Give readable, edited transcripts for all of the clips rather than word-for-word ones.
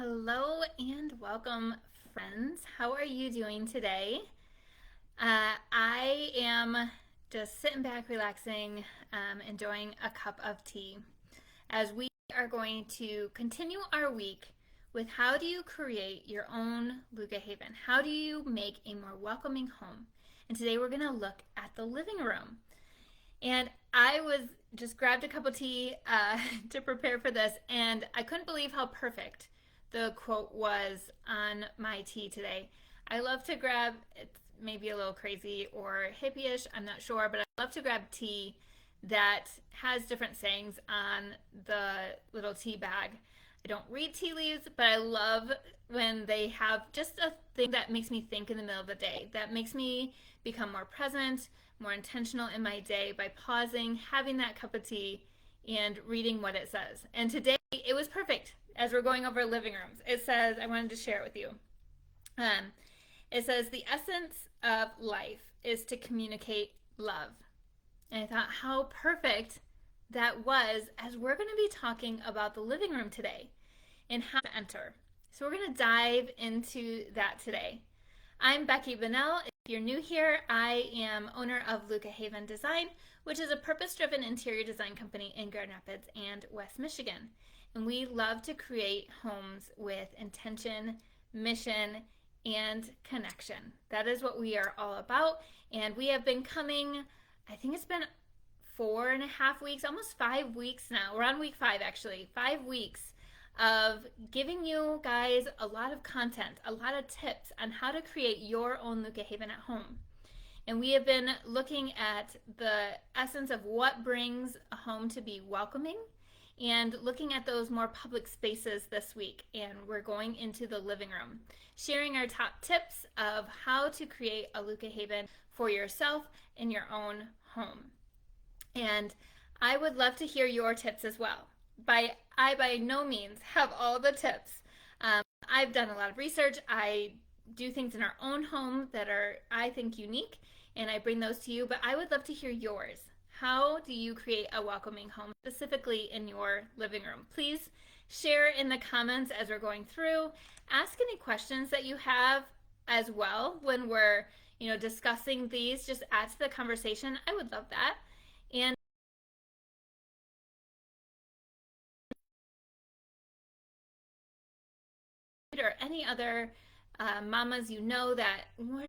Hello and welcome, friends. How are you doing today? I am just sitting back, relaxing, enjoying a cup of tea as we are going to continue our week with how do you create your own Luca Haven? How do you make a more welcoming home? And today we're going to look at the living room. And I was just grabbed a cup of tea to prepare for this, and I couldn't believe how perfect the quote was on my tea today. I love to grab, it's maybe a little crazy or hippie-ish, I'm not sure, but I love to grab tea that has different sayings on the little tea bag. I don't read tea leaves, but I love when they have just a thing that makes me think in the middle of the day, that makes me become more present, more intentional in my day by pausing, having that cup of tea, and reading what it says. And today it was perfect as we're going over living rooms. It says, I wanted to share it with you. It says, the essence of life is to communicate love. And I thought how perfect that was as we're going to be talking about the living room today and how to enter. So we're going to dive into that today. I'm Becky Bunnell. If you're new here, I am owner of Luca Haven Design, which is a purpose-driven interior design company in Grand Rapids and West Michigan. And we love to create homes with intention, mission, and connection. That is what we are all about. And we have been coming, I think it's been 4.5 weeks, almost 5 weeks now. We're on week 5 actually, 5 weeks of giving you guys a lot of content, a lot of tips on how to create your own Luca Haven at home. And we have been looking at the essence of what brings a home to be welcoming and looking at those more public spaces this week. And we're going into the living room, sharing our top tips of how to create a Luca Haven for yourself in your own home. And I would love to hear your tips as well. I by no means have all the tips. I've done a lot of research. I do things in our own home that are, I think, unique, and I bring those to you, but I would love to hear yours. How do you create a welcoming home, specifically in your living room? Please share in the comments as we're going through. Ask any questions that you have as well when we're, discussing these. Just add to the conversation. I would love that. And or any other mamas you know that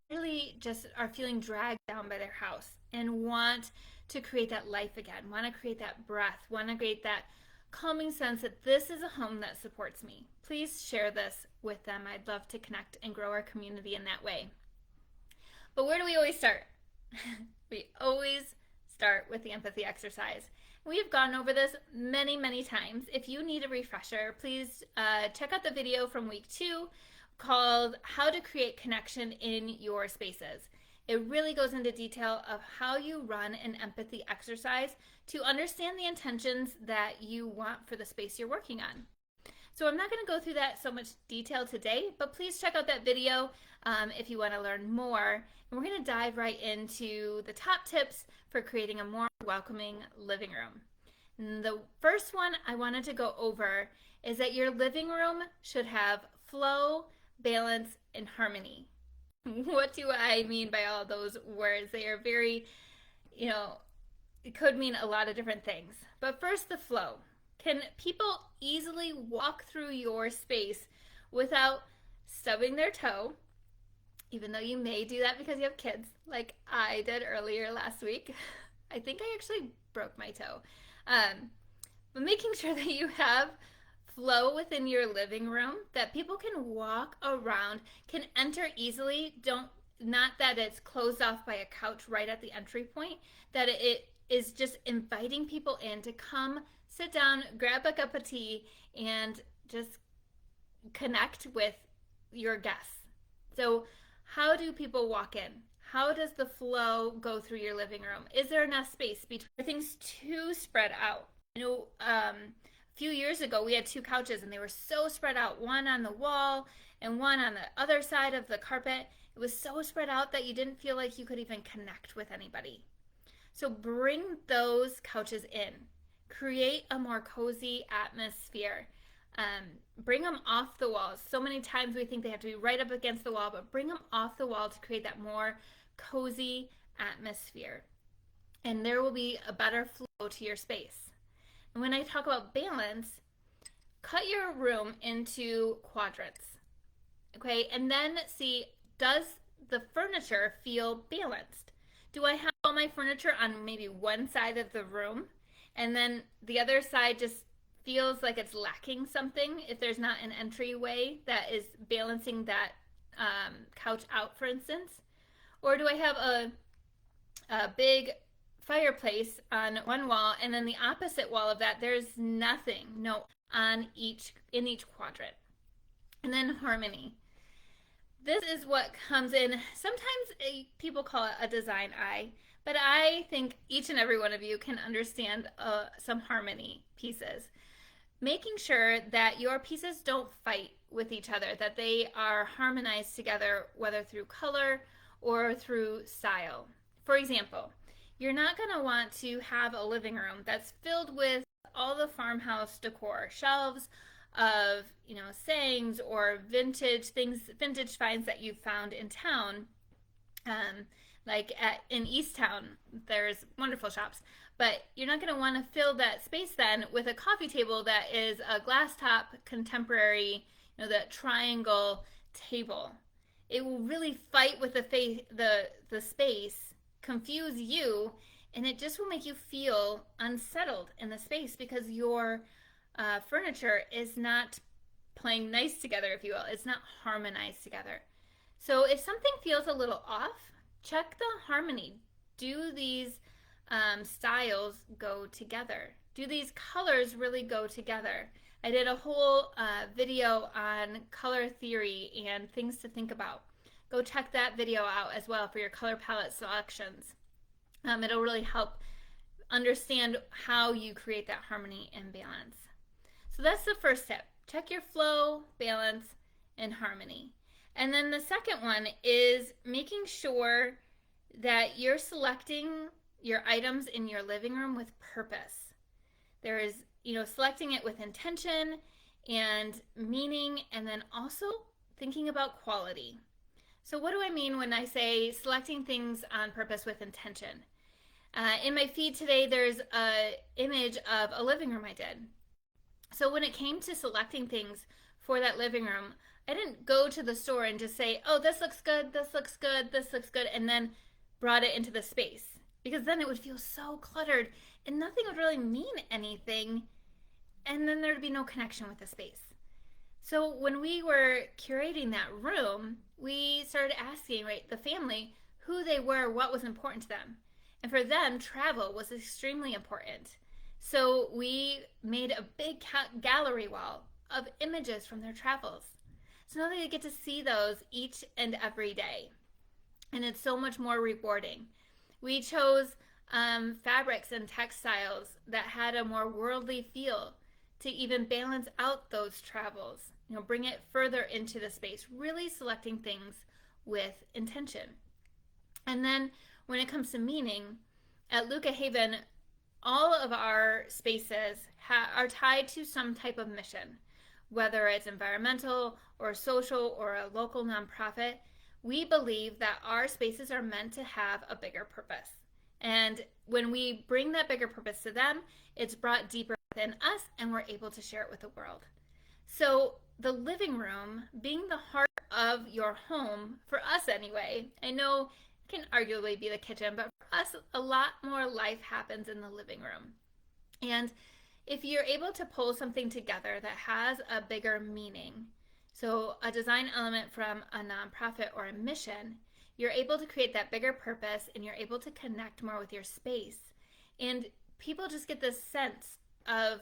really just are feeling dragged down by their house and want to create that life again, want to create that breath, want to create that calming sense that this is a home that supports me. Please share this with them. I'd love to connect and grow our community in that way. But where do we always start? We always start with the empathy exercise. We have gone over this many, many times. If you need a refresher, please check out the video from week 2 called How to Create Connection in Your Spaces. It really goes into detail of how you run an empathy exercise to understand the intentions that you want for the space you're working on. So I'm not going to go through that so much detail today, but please check out that video if you want to learn more. And we're going to dive right into the top tips for creating a more welcoming living room. And the first one I wanted to go over is that your living room should have flow, balance, and harmony. What do I mean by all those words? They are very, it could mean a lot of different things. But first, the flow. Can people easily walk through your space without stubbing their toe? Even though you may do that because you have kids, like I did earlier last week. I think I actually broke my toe. But making sure that you have flow within your living room, that people can walk around, can enter easily. Not that it's closed off by a couch right at the entry point, that it is just inviting people in to come sit down, grab a cup of tea, and just connect with your guests. So how do people walk in? How does the flow go through your living room? Is there enough space between things too spread out? A few years ago we had 2 couches and they were so spread out, one on the wall and one on the other side of the carpet. It was so spread out that you didn't feel like you could even connect with anybody. So bring those couches in. Create a more cozy atmosphere. Bring them off the walls. So many times we think they have to be right up against the wall, but bring them off the wall to create that more cozy atmosphere. And there will be a better flow to your space. And when I talk about balance, cut your room into quadrants. Okay, and then see, does the furniture feel balanced? Do I have all my furniture on maybe one side of the room and then the other side just feels like it's lacking something if there's not an entryway that is balancing that couch out, for instance? Or do I have a big fireplace on one wall and then the opposite wall of that there's nothing, no, on in each quadrant? And then harmony. This is what comes in. Sometimes people call it a design eye, but I think each and every one of you can understand some harmony pieces. Making sure that your pieces don't fight with each other, that they are harmonized together, whether through color or through style. For example, you're not going to want to have a living room that's filled with all the farmhouse decor, shelves of, sayings or vintage things, vintage finds that you've found in town. Like in East Town, there's wonderful shops, but you're not going to want to fill that space then with a coffee table that is a glass top contemporary, that triangle table. It will really fight with the space, confuse you, and it just will make you feel unsettled in the space because your furniture is not playing nice together, if you will. It's not harmonized together. So if something feels a little off, check the harmony. Do these styles go together? Do these colors really go together? I did a whole video on color theory and things to think about. Go check that video out as well for your color palette selections. It'll really help understand how you create that harmony and balance. So that's the first tip. Check your flow, balance, and harmony. And then the second one is making sure that you're selecting your items in your living room with purpose. There is, selecting it with intention and meaning, and then also thinking about quality. So what do I mean when I say selecting things on purpose with intention? In my feed today, there's an image of a living room I did. So when it came to selecting things for that living room, I didn't go to the store and just say, oh, this looks good, this looks good, this looks good, and then brought it into the space. Because then it would feel so cluttered and nothing would really mean anything, and then there'd be no connection with the space. So when we were curating that room, we started asking, the family, who they were, what was important to them. And for them, travel was extremely important. So we made a big gallery wall of images from their travels. So now they get to see those each and every day. And it's so much more rewarding. We chose fabrics and textiles that had a more worldly feel to even balance out those travels, bring it further into the space, really selecting things with intention. And then when it comes to meaning, at Luca Haven, all of our spaces are tied to some type of mission, whether it's environmental or social or a local nonprofit. We believe that our spaces are meant to have a bigger purpose. And when we bring that bigger purpose to them, it's brought deeper within us and we're able to share it with the world. So the living room being the heart of your home, for us anyway, I know it can arguably be the kitchen, but for us, a lot more life happens in the living room. And if you're able to pull something together that has a bigger meaning, so a design element from a nonprofit or a mission, you're able to create that bigger purpose and you're able to connect more with your space. And people just get this sense of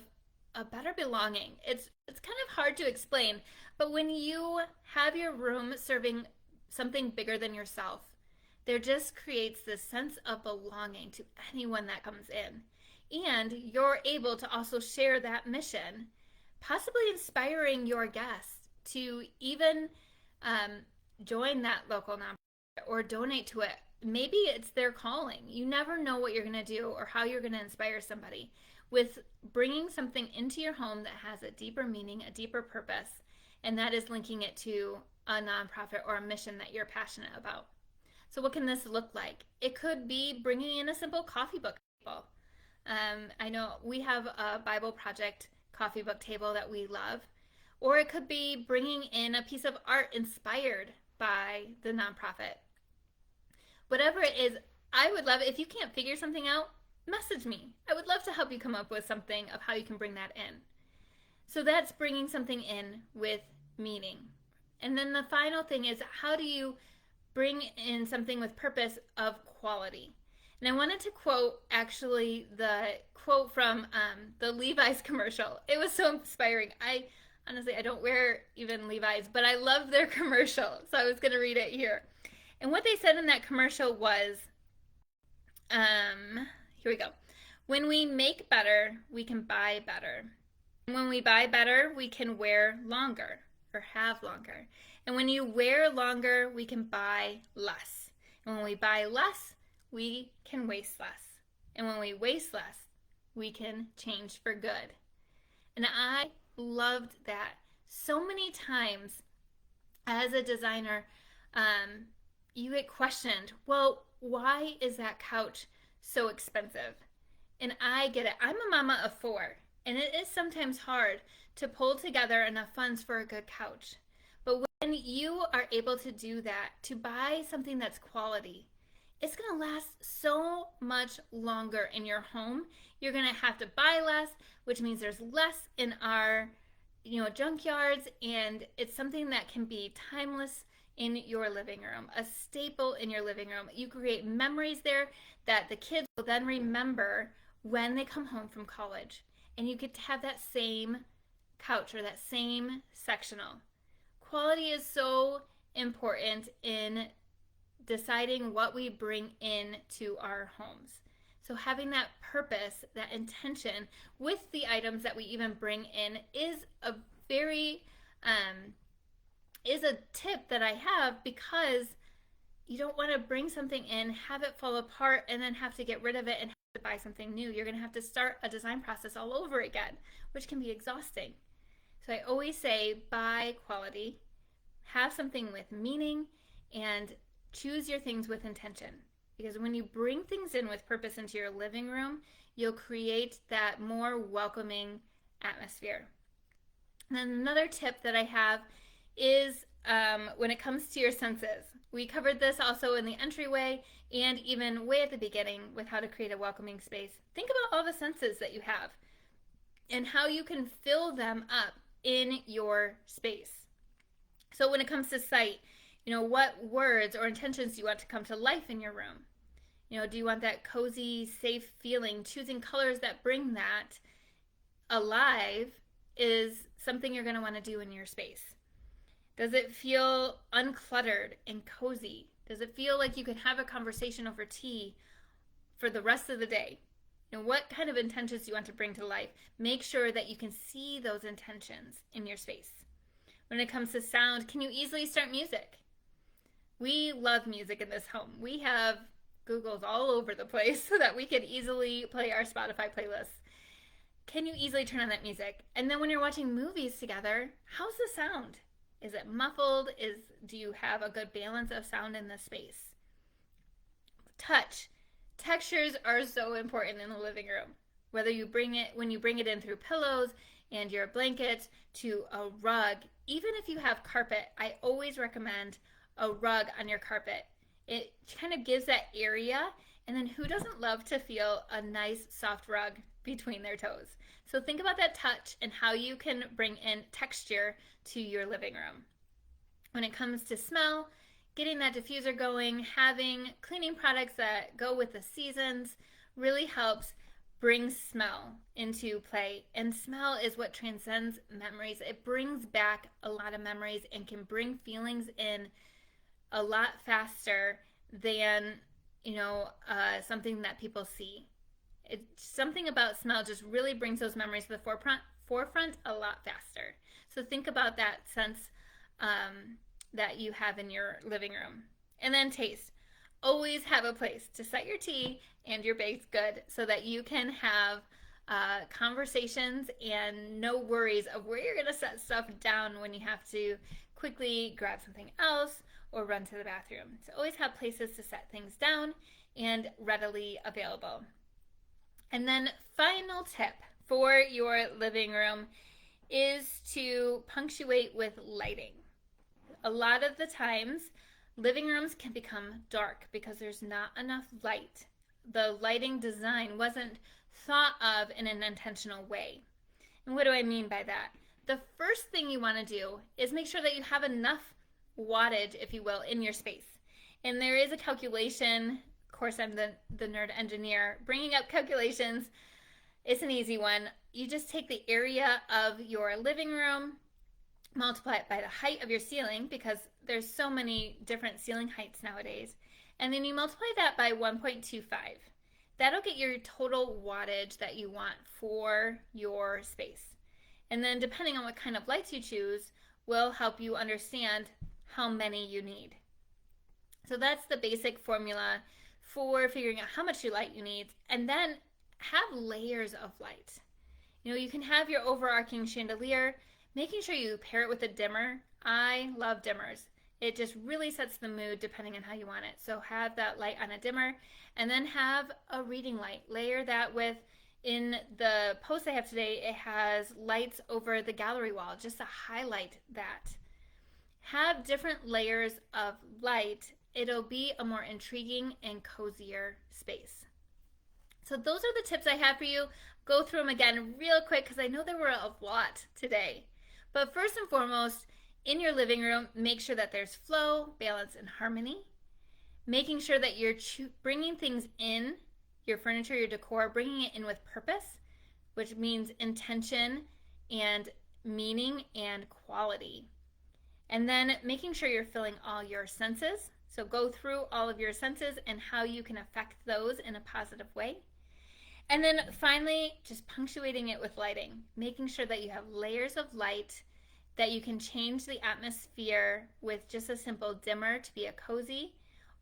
a better belonging. It's kind of hard to explain, but when you have your room serving something bigger than yourself, there just creates this sense of belonging to anyone that comes in. And you're able to also share that mission, possibly inspiring your guests to even join that local nonprofit or donate to it. Maybe it's their calling. You never know what you're going to do or how you're going to inspire somebody. with bringing something into your home that has a deeper meaning, a deeper purpose, and that is linking it to a nonprofit or a mission that you're passionate about. So what can this look like? It could be bringing in a simple coffee book table. I know we have a Bible Project coffee book table that we love. Or it could be bringing in a piece of art inspired by the nonprofit. Whatever it is, I would love it. If you can't figure something out, message me. I would love to help you come up with something of how you can bring that in. So that's bringing something in with meaning. And then the final thing is, how do you bring in something with purpose of quality? And I wanted to quote actually the quote from the Levi's commercial. It was so inspiring. Honestly, I don't wear even Levi's, but I love their commercial, so I was going to read it here. And what they said in that commercial was, here we go. When we make better, we can buy better. And when we buy better, we can wear longer or have longer. And when you wear longer, we can buy less. And when we buy less, we can waste less. And when we waste less, we can change for good. And I loved that. So many times as a designer, you get questioned, well, why is that couch so expensive? And I get it. I'm a mama of 4, and it is sometimes hard to pull together enough funds for a good couch. But when you are able to do that, to buy something that's quality, it's going to last so much longer in your home. You're going to have to buy less, which means there's less in our junkyards, and it's something that can be timeless in your living room, a staple in your living room. You create memories there that the kids will then remember when they come home from college, and you get to have that same couch or that same sectional. Quality is so important in deciding what we bring into our homes. So having that purpose, that intention with the items that we even bring in is a very is a tip that I have, because you don't want to bring something in, have it fall apart, and then have to get rid of it and have to buy something new. You're going to have to start a design process all over again, which can be exhausting. So I always say buy quality, have something with meaning, and choose your things with intention. Because when you bring things in with purpose into your living room, you'll create that more welcoming atmosphere. And then another tip that I have is when it comes to your senses. We covered this also in the entryway and even way at the beginning with how to create a welcoming space. Think about all the senses that you have and how you can fill them up in your space. So when it comes to sight, what words or intentions do you want to come to life in your room? Do you want that cozy, safe feeling? Choosing colors that bring that alive is something you're going to want to do in your space. Does it feel uncluttered and cozy? Does it feel like you can have a conversation over tea for the rest of the day? What kind of intentions do you want to bring to life? Make sure that you can see those intentions in your space. When it comes to sound, can you easily start music? We love music in this home. We have Googles all over the place so that we could easily play our Spotify playlists. Can you easily turn on that music? And then when you're watching movies together, how's the sound? Is it muffled? Do you have a good balance of sound in the space? Touch. Textures are so important in the living room. Whether when you bring it in through pillows and your blankets to a rug, even if you have carpet, I always recommend a rug on your carpet. It kind of gives that area, and then who doesn't love to feel a nice soft rug between their toes? So think about that touch and how you can bring in texture to your living room. When it comes to smell, getting that diffuser going, having cleaning products that go with the seasons really helps bring smell into play. And smell is what transcends memories. It brings back a lot of memories and can bring feelings in a lot faster than something that people see. It's something about smell just really brings those memories to the forefront a lot faster. So think about that sense that you have in your living room. And then taste. Always have a place to set your tea and your baked good so that you can have conversations and no worries of where you're going to set stuff down when you have to quickly grab something else or run to the bathroom. So always have places to set things down and readily available. And then final tip for your living room is to punctuate with lighting. A lot of the times, living rooms can become dark because there's not enough light. The lighting design wasn't thought of in an intentional way. And what do I mean by that? The first thing you want to do is make sure that you have enough wattage, if you will, in your space. And there is a calculation. Of course, I'm the nerd engineer. Bringing up calculations, it's an easy one. You just take the area of your living room, multiply it by the height of your ceiling, because there's so many different ceiling heights nowadays, and then you multiply that by 1.25. That'll get your total wattage that you want for your space. And then depending on what kind of lights you choose will help you understand how many you need. So that's the basic formula for figuring out how much light you need. And then have layers of light. You know, you can have your overarching chandelier, making sure you pair it with a dimmer. I love dimmers. It just really sets the mood depending on how you want it. So have that light on a dimmer, and then have a reading light. Layer that with, in the post I have today, it has lights over the gallery wall just to highlight that. Have different layers of light. It'll be a more intriguing and cozier space. So those are the tips I have for you. Go through them again real quick because I know there were a lot today. But first and foremost, in your living room, make sure that there's flow, balance, and harmony. Making sure that you're bringing things in, your furniture, your decor, bringing it in with purpose, which means intention and meaning and quality. And then making sure you're filling all your senses. So go through all of your senses and how you can affect those in a positive way. And then finally, just punctuating it with lighting, making sure that you have layers of light, that you can change the atmosphere with just a simple dimmer to be a cozy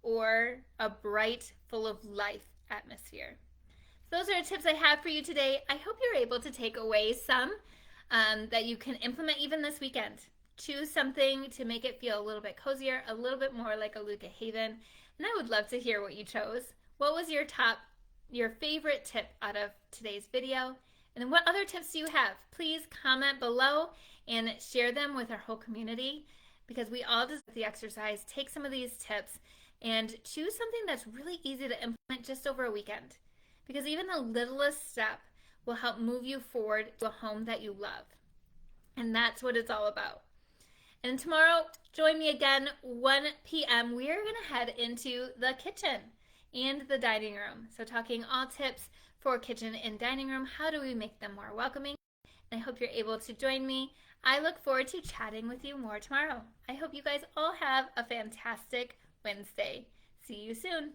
or a bright, full of life atmosphere. Those are the tips I have for you today. I hope you're able to take away some that you can implement even this weekend. Choose something to make it feel a little bit cozier, a little bit more like a Luca Haven. And I would love to hear what you chose. What was your favorite tip out of today's video? And then what other tips do you have? Please comment below and share them with our whole community, because we all deserve the exercise. Take some of these tips and choose something that's really easy to implement just over a weekend, because even the littlest step will help move you forward to a home that you love. And that's what it's all about. And tomorrow, join me again, 1 p.m. We are going to head into the kitchen and the dining room. So talking all tips for kitchen and dining room. How do we make them more welcoming? And I hope you're able to join me. I look forward to chatting with you more tomorrow. I hope you guys all have a fantastic Wednesday. See you soon.